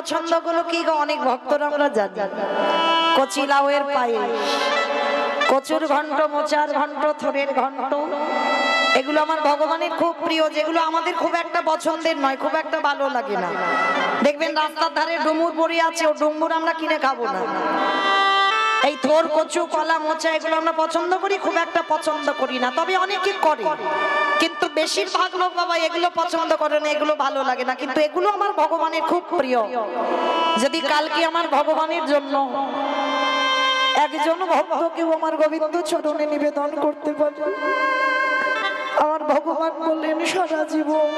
পছন্দগুলো কি গো? অনেক ভক্তরা আমরা জানি, কচি লাউয়ের পায়েস, কচুর ঘন্ট, মোচার ঘন্ট, থোড়ের ঘন্ট, এগুলো আমার ভগবানের খুব প্রিয়, যেগুলো আমাদের খুব একটা পছন্দের নয়, খুব একটা ভালো লাগে না। দেখবেন রাস্তার ধারে ডুমুর পড়ে আছে, ও ডুমুর আমরা কিনে খাবো না। এই থোর, কচু, কলা, মোচা এগুলো আমরা পছন্দ করি, খুব একটা পছন্দ করি না। তবে অনেকে করে, কিন্তু বেশিরভাগ লোক বাবা এগুলো পছন্দ করে না, এগুলো ভালো লাগে না। কিন্তু এগুলো আমার ভগবানের খুব প্রিয়। যদি কালকে আমার ভগবানের জন্য একজন ভক্তকেও আমার গোবিন্দ চরণে নিবেদন করতে পারে, আমার ভগবান বললেন সারা জীবন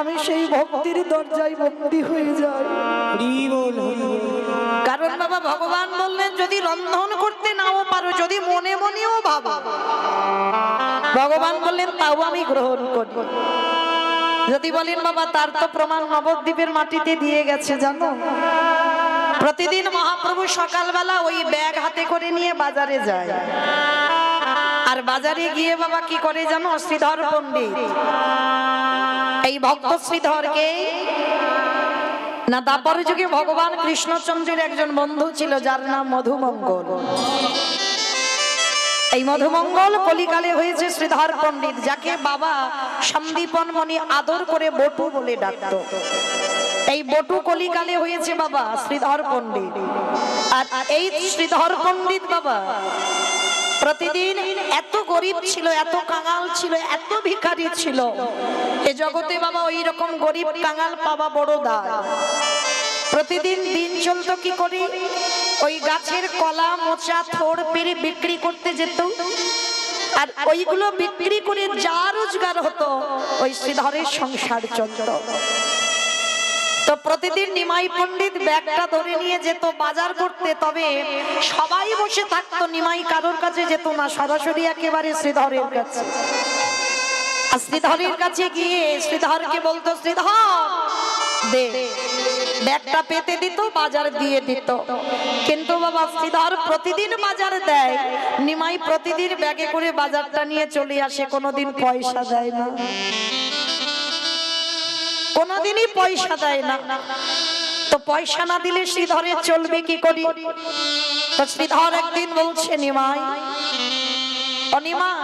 আমি সেই ভক্তির দরজায় বন্দী হয়ে যাই। কারণ বাবা ভগবান বললেন যদি রন্ধন করতে নাও পারো, যদি মনে মনেও ভাবো, ভগবান বললেন তাও আমি গ্রহণ করি। যদি বলেন বাবা তার তো প্রমাণ নবদ্বীপের মাটিতে দিয়ে গেছে জানো। প্রতিদিন মহাপ্রভু সকালবেলা ওই ব্যাগ হাতে করে নিয়ে বাজারে যায়, আর বাজারে গিয়ে বাবা কি করে জানো, শ্রীধর পণ্ডিত, এই ভক্ত শ্রীধরকে না, তারপরে যুগে ভগবান কৃষ্ণচন্দ্রের একজন বন্ধু ছিল যার নাম মধুমঙ্গল। এই মধুমঙ্গল কলিকালে হয়েছে শ্রীধর পণ্ডিত, যাকে বাবা সন্দীপন মণি আদর করে বটু বলে ডাকত। এই বটু কলিকালে হয়েছে বাবা শ্রীধর পণ্ডিত। আর এই শ্রীধর পণ্ডিত বাবা প্রতিদিন এত গরিব ছিল, এত কাঙাল ছিল, এত ভিখারি ছিল, এ জগতে বাবা ওই রকম গরিব কাঙাল পাওয়া বড় দায়। প্রতিদিন দিন চলতো কি করে, ওই গাছের কলা, মোচা, থোড় পেরে বিক্রি করতে যেত, আর ওইগুলো বিক্রি করে যা রোজগার হতো ওই শ্রীধরের সংসার চলত। তো প্রতিদিন নিমাই পণ্ডিত ব্যাগটা ধরে নিয়ে যেত বাজার করতে, তবে সবাই বসে থাকতো, নিমাই কারোর কাছে যেত না, সরাসরি একেবারে শ্রীধরের কাছে। আর শ্রীধরের কাছে গিয়ে শ্রীধরকে বলতো শ্রীধর দে, ব্যাগটা পেতে দিত, বাজার দিয়ে দিত। কিন্তু বাবা শ্রীধর প্রতিদিন বাজার দেয়, নিমাই প্রতিদিন ব্যাগে করে বাজারটা নিয়ে চলে আসে, কোনোদিন পয়সা দেয় না, কোনদিনই পয়সা দেয় না। তো পয়সা না দিলে শ্রীধরের চলবে কি করি? তো শ্রীধর একদিন বলছে নিমাই, অনিমাই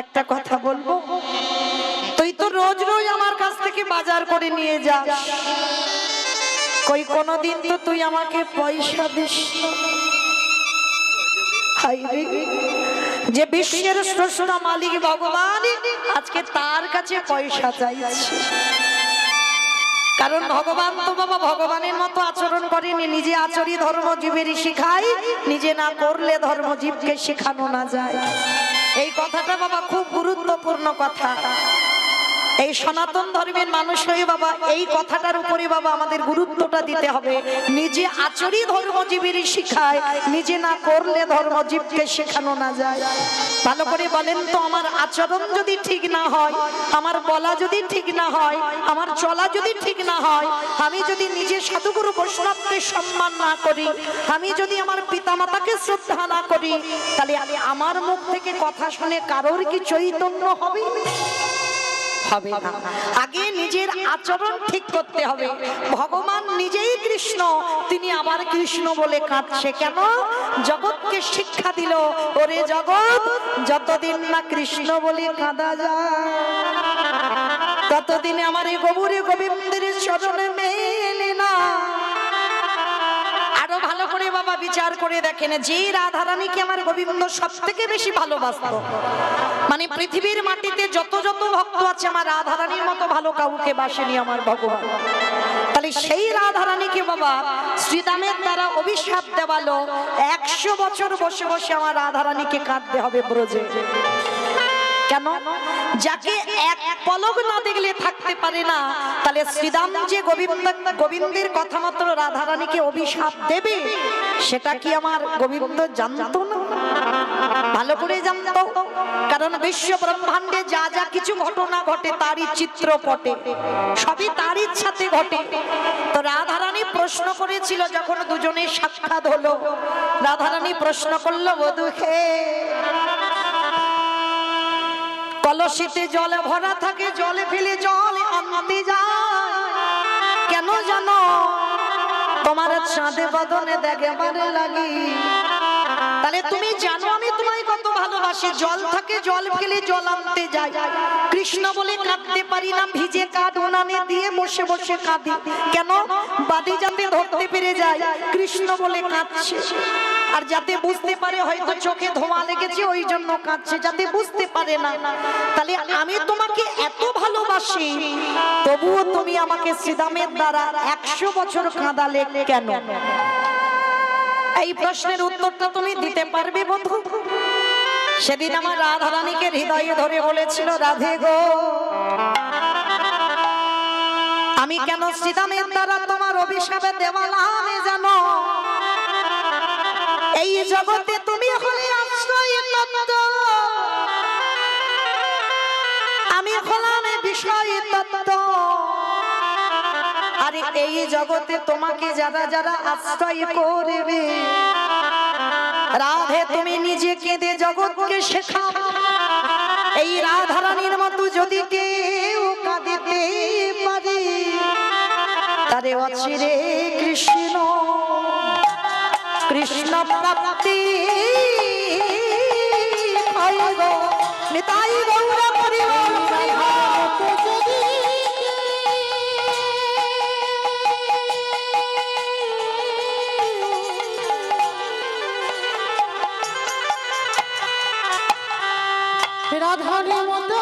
একটা কথা বলবো, তুই তো রোজ রোজ আমার কাছ থেকে বাজার করে নিয়ে যাস, কই কোনদিন তো তুই আমাকে পয়সা দিস না। হায় রে, যে বিশ্বের স্রষ্টা মালিক ভগবান আজকে তার কাছে পয়সা চাইছে। কারণ ভগবান তো বাবা ভগবানের মতো আচরণ করেনি, নিজে আচরি ধর্মজীবেরই শিখায়, নিজে না করলে ধর্মজীবকে শেখানো না যায়। এই কথাটা বাবা খুব গুরুত্বপূর্ণ কথা। এই সনাতন ধর্মের মানুষ হয়ে বাবা এই কথাটার উপরে বাবা আমাদের গুরুত্বটা দিতে হবে। নিজে আচরি ধর্মজীবীরই শিখায়, নিজে না করলে ধর্মজীবকে শেখানো না যায়। ভালো করে বলেন তো, আমার আচরণ যদি ঠিক না হয়, আমার বলা যদি ঠিক না হয়, আমার চলা যদি ঠিক না হয়, আমি যদি নিজে সাধুগুরু বৈষ্ণবকে সম্মান না করি, আমি যদি আমার পিতামাতাকে শ্রদ্ধা না করি, তাহলে আমার মুখ থেকে কথা শুনে কারোর কি চৈতন্য হবে? হবে না। আগে নিজের আচরণ ঠিক করতে হবে। ভগবান নিজেই কৃষ্ণ, তিনি আবার কৃষ্ণ বলে কাঁদছে কেন? জগৎকে শিক্ষা দিল, ওরে জগৎ যতদিন না কৃষ্ণ বলে কাঁদা যায়, ততদিনে আমার এই গৌরে গোবিন্দের চরণে মেলে না। আরো ভালো করে বাবা বিচার করে দেখেন, যে রাধারানীকে আমার গোবিন্দ সব থেকে বেশি ভালোবাসতো, মানে পৃথিবীর মাটিতে যত যত ভক্ত আছে আমার রাধারানীর মতো ভালো কাউকে বাসেনি আমার ভগবান। তাহলে সেই রাধারানীকে বাবা শ্রীদামের দ্বারা অভিশাপ দেওয়ালো, 100 বছর বসে বসে আমার রাধারানীকে কাঁদতে হবে ব্রজে। কেন? যাকে এক পলক না দেখলে থাকতে পারে না, তাহলে শ্রীদাম যে গোবিন্দের কথা মাত্র রাধারানীকে অভিশাপ দেবে, সেটা কি আমার গোবিন্দ জানতো না? ভালো করে জানতো। কারণ বিশ্ব ব্রহ্মাণ্ডে যা যা কিছু ঘটনা ঘটে তারই চিত্রপটে, সবই তার ইচ্ছাতে ঘটে। তো রাধারানী প্রশ্ন করেছিল, যখন দুজনের সাক্ষাৎ হলো, রাধারানী প্রশ্ন করলো, বধূ হে, কলসিতে জলে ভরা থাকে, জলে ফেলে জল আনতে যায়, কেন জানো তোমার চাঁদে বদনে দেখবারে লাগি। তাহলে তুমি জানো আমি তোমায় কত ভালোবাসি। জল থাকে জল ফেলে জল আনতে যাই, কৃষ্ণ বলে কাঁদতে পারি না, ভিজে কাঠ উনানে দিয়ে বসে বসে কাঁদি। কেন? বাদি যাতে ধরতে পেরে যায়, কৃষ্ণ বলে কাঁদছে। আর যাতে বুঝতে পারে হয়তো চোখে ধোঁয়া লেগেছে ওই জন্য কাঁদছে, যাতে বুঝতে পারে না। তাহলে আমি তোমাকে এত ভালোবাসি, তবুও তুমি আমাকে শ্রীদামের দ্বারা 100 বছর কাঁদালে কেন? এই প্রশ্নের উত্তরটা তুমি দিতে পারবে বন্ধু? সেদিন আমার রাধারানীকে হৃদয়ে ধরে বলেছিল, রাধে গো আমি কেন শ্রীদামের দ্বারা তোমার অভিশাপে দেওয়ালামে জানো? এই জগতে তুমি হলে আশ্রয় তত্ত্ব, আমি হলাম বিষয় তত্ত্ব। আরে এই জগতে তোমাকে যারা যারা আশ্রয় করবে, রাধে তুমি নিজে কেঁদে জগৎকে শেখাও। এই রাধারানীর মতো যদি কেউ কাঁদিতে পারে, তারে অচিরে কৃষ্ণ কৃষ্ণ প্রাপ্তি পাইব। নিতাই গৌর হরিব। রাধারে মতো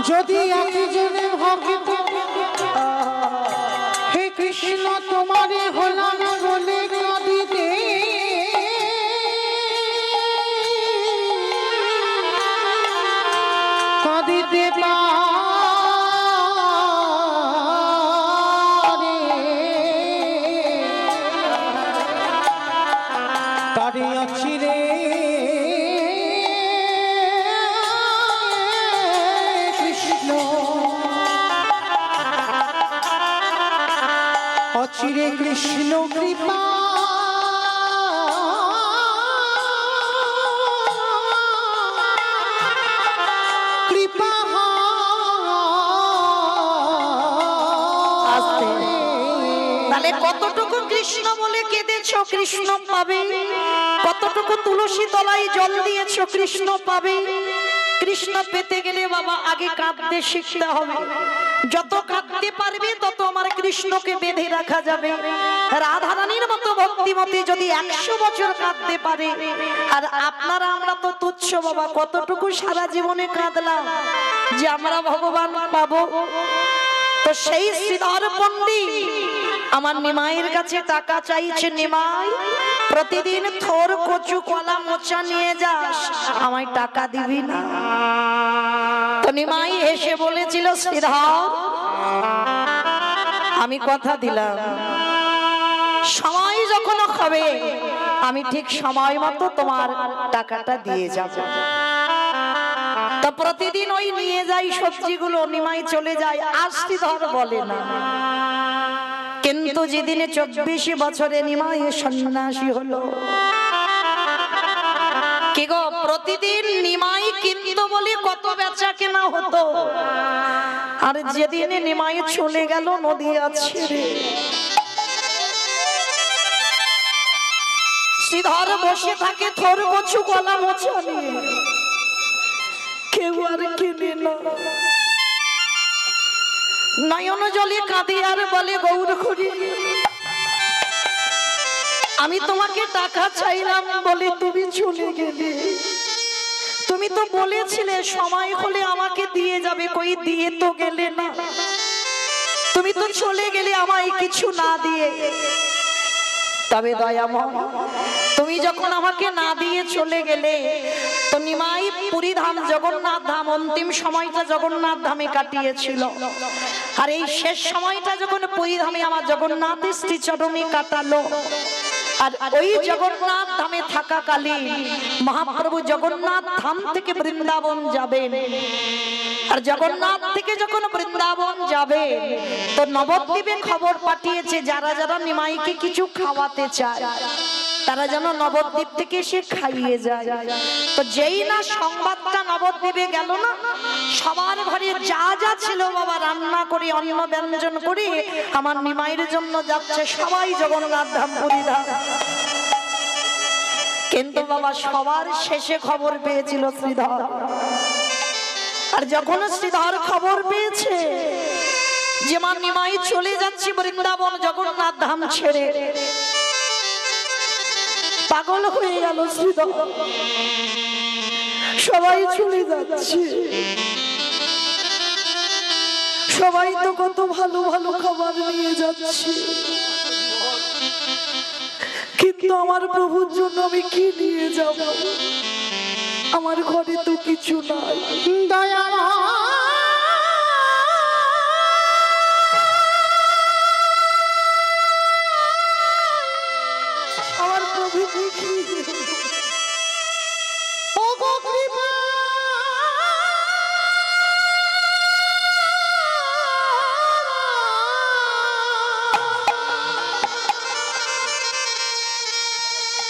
যদি একজনে ভক্ত হে কৃষ্ণ তোমারে হলাম বলে কাঁদিতে, কাঁদিতে পারে, তারে অচিরে অচিরে কৃষ্ণ কৃপা কৃপা। তাহলে কতটুকু কৃষ্ণ বলে কেঁদেছো কৃষ্ণ পাবে, কতটুকু তুলসী তলায় জল দিয়েছো কৃষ্ণ পাবে। কৃষ্ণ পেতে গেলে বাবা আগে কাঁদতে শিখতে হবে। যত কাঁদতে পারবে তত আমার কৃষ্ণকে বেঁধে রাখা যাবে। রাধারানীর মতো ভক্তিমতী যদি 100 বছর কাঁদতে পারে, আর আপনারা আমরা তো তুচ্ছ বাবা, কতটুকু সারা জীবনে কাঁদলাম যে আমরা ভগবান পাবো। তো সেই শ্রীধর পণ্ডিত আমার নিমাইয়ের কাছে টাকা চাইছে। নিমাই প্রতিদিন থোর কচু কলা মোচা নিয়ে যাস, আমায় টাকা দিবি না? তো নিমাই হেসে বলেছিল, শ্রীধর আমি কথা দিলাম সময় যখন হবে আমি ঠিক সময় মতো তোমার টাকাটা দিয়ে যাব। তো প্রতিদিন ওই নিয়ে যাই সবজিগুলো, নিমাই চলে যায়, আর শ্রীধর বলে না। কিন্তু যেদিনে 24 বছরে নিমাই সন্ন্যাসী হলো, কি গো প্রতিদিন নিমাই কিন্তু বলে কত বেচা কেনা হতো। আর যেদিনে নিমাই চলে গেল নদিয়া ছেড়ে, শ্রীধর বসে থাকে থোর কচু কলা মোচা নিয়ে, কেউ আর কিনে না। নয়ন জলে কাঁদে আর বলে, গৌর হরি আমি তোমাকে টাকা চাইলাম বলে তুমি চলে গেলে। তুমি তো বলেছিলে সময় হলে আমাকে দিয়ে যাবে, কই দিয়ে তো গেলে না। তুমি তো চলে গেলে আমায় কিছু না দিয়ে। তবে দয়াময় তুমি যখন আমাকে না দিয়ে চলে গেলে, তো নিমাই পুরী ধাম জগন্নাথ ধাম অন্তিম সময়টা জগন্নাথ ধামে কাটিয়েছিল। আর এই শেষ সময়টা যখন পুরী ধামে আমার জগন্নাথের শ্রীচরণে কাটালো, আর ওই জগন্নাথ ধামে থাকাকালীন মহাপ্রভু জগন্নাথ ধাম থেকে বৃন্দাবন যাবেন। আর জগন্নাথ থেকে যখন বৃন্দাবন যাবে, তো নবদ্বীপে খবর পাঠিয়েছে যারা যারা নিমাইকে কিছু খাওয়াতে চায় তারা যেন নবদ্বীপ থেকে এসে খাইয়ে যায়। তো যেই না সংবাদটা নবদ্বীপে গেল না, সবার ঘরে যা যা ছিল বাবা রান্না করে অন্ন ব্যঞ্জন করে আমার নিমাইয়ের জন্য যাচ্ছে সবাই জগন্নাথ ধাম পুরী ধাম। কিন্তু বাবা সবার শেষে খবর পেয়েছিল শ্রীধর। আর যখন শ্রীধর খবর পেয়েছে যে মা নিমাই চলে যাচ্ছে বৃন্দাবন জগন্নাথ ধাম ছেড়ে, পাগল হয়ে গেল শ্রীধর। সবাই চলে যাচ্ছে, সবাই তো কত ভালো ভালো খাবার নিয়ে যাচ্ছে, কিন্তু আমার প্রভুর জন্য আমি কি নিয়ে যাব? আমার ঘরে তো কিছু নাই। দয়া আমার প্রভু কি ও গো কৃপা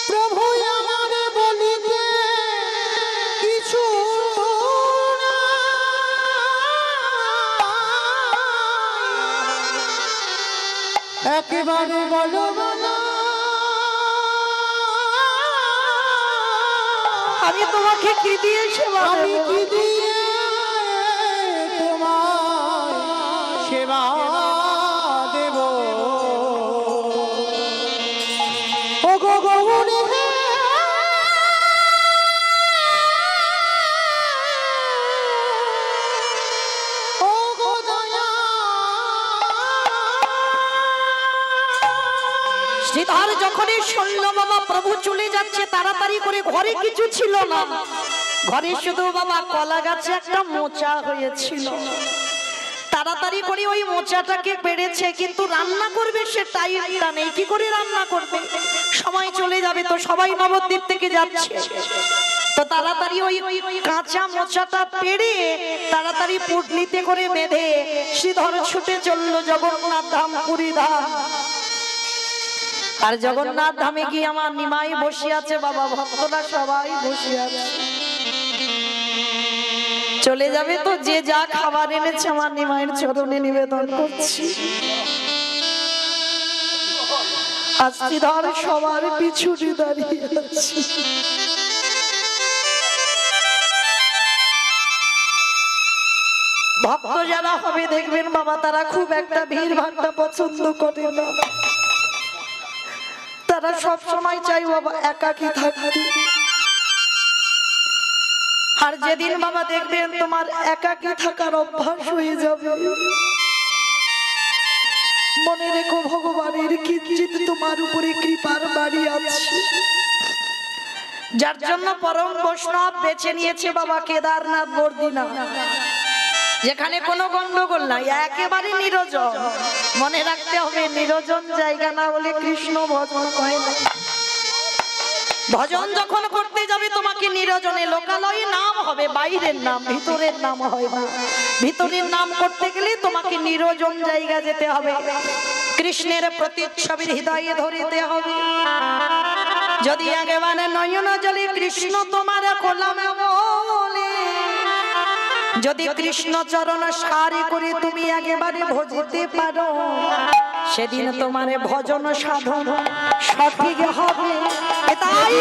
প্রভু আমার বলিতে কিছু একেবারে বলো বলো আমি তোমাকে কি দিয়ে সেবা আমি দেব? কি দিয়ে তোমার সেবা দেব? ও গো গৌরী হে, ও গো দয়া শ্রীধর যখনই শুনল বাবা প্রভু চলে যাচ্ছে, তাড়াতাড়ি করে ঘরে কিছু ছিল না, ঘরে শুধু বাবা কলা গাছে একটা মোচা হয়েছিল। তাড়াতাড়ি করে ওই মোচাটাকে পেড়েছে, কিন্তু রান্না করবে সে টাইমটা নেই। কি করে রান্না করবে? সময় চলে যাবে, তো সবাই নবদ্বীপ থেকে যাচ্ছে। তো তাড়াতাড়ি ওই কাঁচা মোচাটা পেড়ে তাড়াতাড়ি পুটলিতে করে বেঁধে শ্রীধর ছুটে চললো জগন্নাথ ধাম পুরী ধাম। আর জগন্নাথ ধামে গিয়ে আমার নিমাই বসে আছে বাবা, ভক্তরা সবাই বসে আছে। চলে যাবে তো যে যা খাবার এনেছে আমার নিমাইয়ের চরণে নিবেদন করছি। আর শ্রীধর সবার পিছনে দাঁড়িয়ে আছে। ভক্ত যারা হবে দেখবেন বাবা, তারা খুব একটা ভিড় ভাট্টা পছন্দ করে না। তারা সব সময় চাই বাবা একাকী থাকতে। আর যেদিন বাবা দেখবেন তোমার একাকী থাকার অভ্যাস হয়ে যাবে, মনে রেখো ভগবানের কিঞ্চিৎ তোমার উপরে কৃপার বাড়ি আছে। যার জন্য পরম বৈষ্ণব বেছে নিয়েছে বাবা কেদারনাথ বর্দিনাথ, যেখানে কোনো গন্ডগোল নাই, একেবারে নিরজন। মনে রাখতে হবে নিরজন জায়গা না হলে কৃষ্ণ ভজন হয় না। ভজন যখন করতে যাবে তোমাকে নিরজনে, লোকালয়ে নাম হবে, বাইরের নাম, ভিতরের নাম হয় না। ভিতরের নাম করতে গেলে তোমাকে নিরজন জায়গা যেতে হবে, কৃষ্ণের প্রতিচ্ছবি হৃদয়ে ধরিতে হবে। যদি একেবারে নয়ন জলে কৃষ্ণ তোমার কোলাম বলে, যদি কৃষ্ণ চরণ সারি করে তুমি একেবারে ভজিতে পারো, সেদিন তোমার ভজন সাধন সঠিক হবে। তাই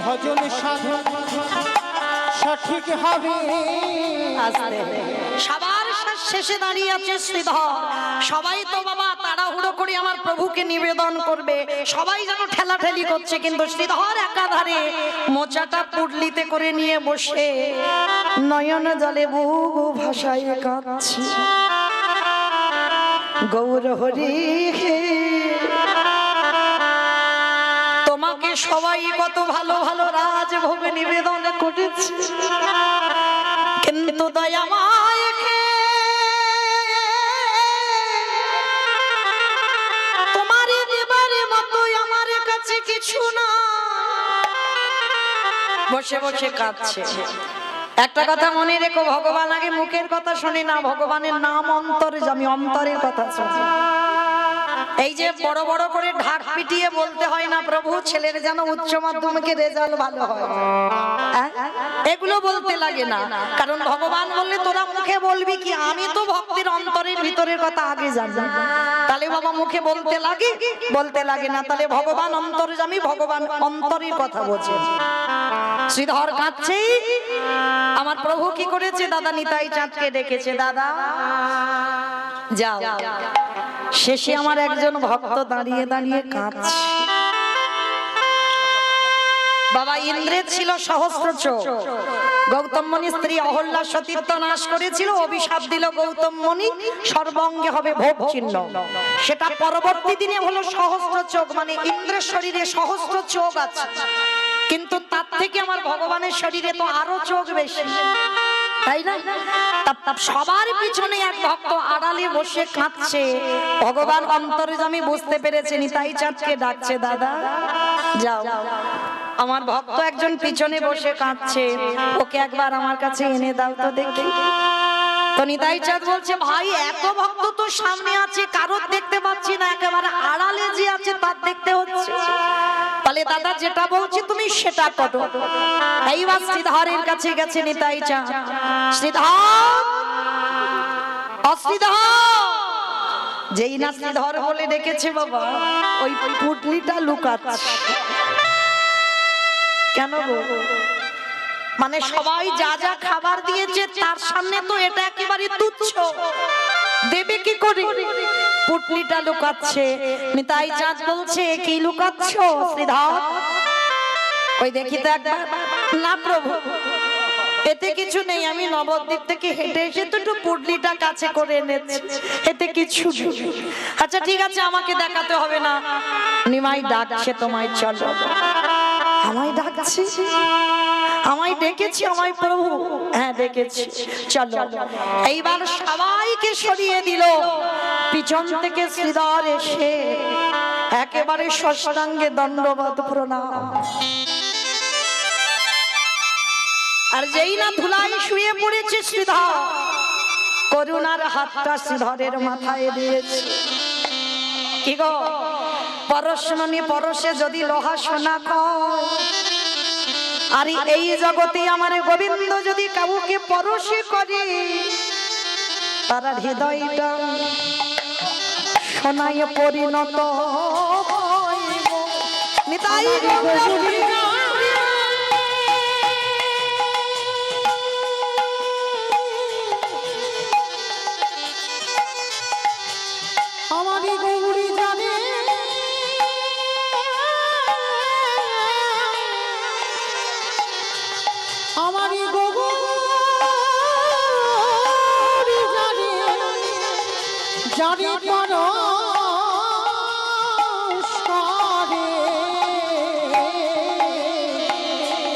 ভজন সাধন সঠিক হবে। সবার শেষে দাঁড়িয়ে আছে শ্রীধর। সবাই তো বাবা তাড়াহুড়ো করে আমার প্রভুকে নিবেদন করবে, সবাই যেন ঠেলাঠেলি করছে, কিন্তু শ্রীধর একাধারে মোচাটা পুটলিতে করে নিয়ে বসে নয়ন জলে বুবু ভাষায় কাঁদছে। গৌর হরি হে, তোমাকে সবাই কত ভালো ভালো রাজভোগ নিবেদন করেছে, কিন্তু দয়াময় তোমার দেবার মতো আমার কাছে কিছু না। বসে বসে কাঁদছে। একটা কথা মনে রেখো, ভগবান আগে মুখের কথা শুনি না, ভগবানের নাম অন্তরে, আমি অন্তরের কথা শুনি। এই যে বড় বড় করে ঢাক পিটিয়ে বলতে হয় না, প্রভু ছেলের যেন উচ্চ মাধ্যমিকে রেজাল্ট ভালো হয়, এগুলো বলতে লাগে না। কারণ ভগবান বললে তোরা মুখে বলবি কি, আমি তো ভক্তের অন্তরের ভিতরের কথা আগে জানি। তাহলে বাবা মুখে বলতে লাগে? বলতে লাগে না। তাহলে ভগবান অন্তর্যামী, ভগবান অন্তরের কথা বোঝে। শ্রীধর কাঁদছে। আমার প্রভু কি করেছে? দাদা নিতাই চাঁদকে ডেকেছে, দাদা যাও। শেষে আমার একজন ভক্ত দাঁড়িয়ে দাঁড়িয়ে কাঁদছে। বাবা ইন্দ্রের ছিল সহস্র চোখ। গৌতম মুনির স্ত্রী অহল্যা সতীত্ব নাশ করেছিল, অভিশাপ দিল গৌতম মুনি সর্বাঙ্গে হবে ভোগ চিহ্ন। সেটা পরবর্তী দিনে হলো সহস্র চোখ, মানে ইন্দ্রের শরীরে সহস্র চোখ আছে, কিন্তু তার থেকে আমার ভগবানের শরীরে তো আরো চোখ বেশি, তাই না? সবার পিছনে এক ভক্ত আড়ালে বসে কাঁদছে। ভগবান অন্তর্যামী বুঝতে পেরেছে, নিতাই চাঁদকে ডাকছে, দাদা যাও, আমার ভক্ত একজন পিছনে বসে কাঁদছে, ওকে একবার আমার কাছে এনে দাও তো দেখি। তো নিতাই চাঁদ বলছে, ভাই এত ভক্ত তো সামনে আছে, কারোর দেখতে পাচ্ছি না, একেবারে আড়ালে যে আছে তার দেখতে হচ্ছে। তাহলে দাদা যেটা বলছি তুমি সেটা করো। এইবার শ্রীধরের কাছে গেছে নিতাই চাঁদ। শ্রীধর, অশ্রীধর, যেই না শ্রীধর বলে ডেকেছে বাবা, ওই পুটলিটা লুকাচ্ছে। কেন গো? মানে সবাই যা যা খাবার দিয়েছে তার সামনে তো এটা একেবারে তুচ্ছ, দেবে কি করে? পুটলিটা লুকাচ্ছে। নিতাই চাঁদ বলছে, কি লুকাচ্ছ শ্রীধর? ওই দেখি তো একবার। না প্রভু, এতে কিছু নেই, আমি নবদ্বীপ থেকে হেঁটে এসে তো একটু পুটলিটা কাছে করে এনেছি, এতে কিছু নেই। আচ্ছা ঠিক আছে, আমাকে দেখাতে হবে না, নিমাই ডাকছে তোমায়, চলো। আমায় ডাকছে? আমায় ডেকেছি আমায় প্রভু? হ্যাঁ ডেকেছি, চলো। এইবার সবাইকে সরিয়ে দিল। পিছন থেকে শ্রীধর এসে একেবারে ষষ্ঠাঙ্গে দণ্ডবত প্রণাম। আর যেই না ধুলাই শুয়ে পড়েছে শ্রীধর, করুণার হাতটা শ্রীধরের মাথায় দিয়েছে। কি গো, পরশমণি পরশে যদি লোহা সোনা কয়, আর এই জগতে আমার গোবিন্দ যদি কাউকে পরশে করে, তার হৃদয়টা সোনায় পরিণত হইব। নিতাই আমারই গৌরী জানে, আমারই গৌরী জানে, জানি পরশ করে,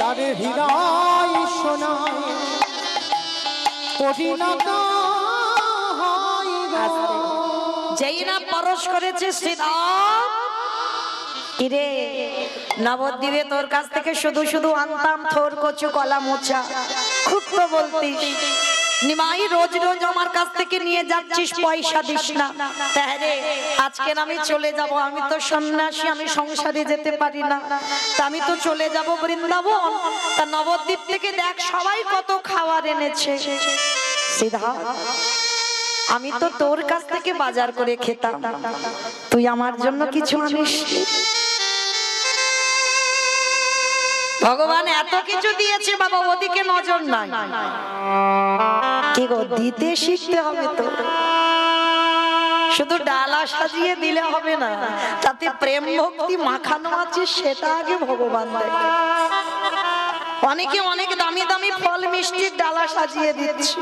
তার হৃদয় সোনায় পরিণত হয় গো। যেই না পরশ করেছে শ্রীধর, কিরে নবদ্বীপে তোর কাছ থেকে শুধু শুধু আনতাম থোর কচু কলা মোচা, খুব তো বলতিস নিমাই রোজ রোজ আমার কাছ থেকে নিয়ে যাচ্ছিস, পয়সা দিস না। তাহলে আজকে আমি চলে যাব, আমি তো সন্ন্যাসী, আমি সংসারে যেতে পারি না, তা আমি তো চলে যাব বৃন্দাবন। তা নবদ্বীপ থেকে দেখ সবাই কত খাবার এনেছে। শ্রীধর, আমি তো তোর কাছ থেকে বাজার করে খেতাম, তুই আমার জন্য কিছু আনিস? ভগবান এত কিছু দিয়েছে বাবা, ওদিকে নজর নাই। কি গো, দিতে শিখতে হবে তো, শুধু ডালা সাজিয়ে দিলে হবে না, তাতে প্রেম ভক্তি মাখানো আছে সেটা আগে ভগবান দেখে। অনেকে অনেক দামি দামি ফল মিষ্টির ডালা সাজিয়ে দিচ্ছে।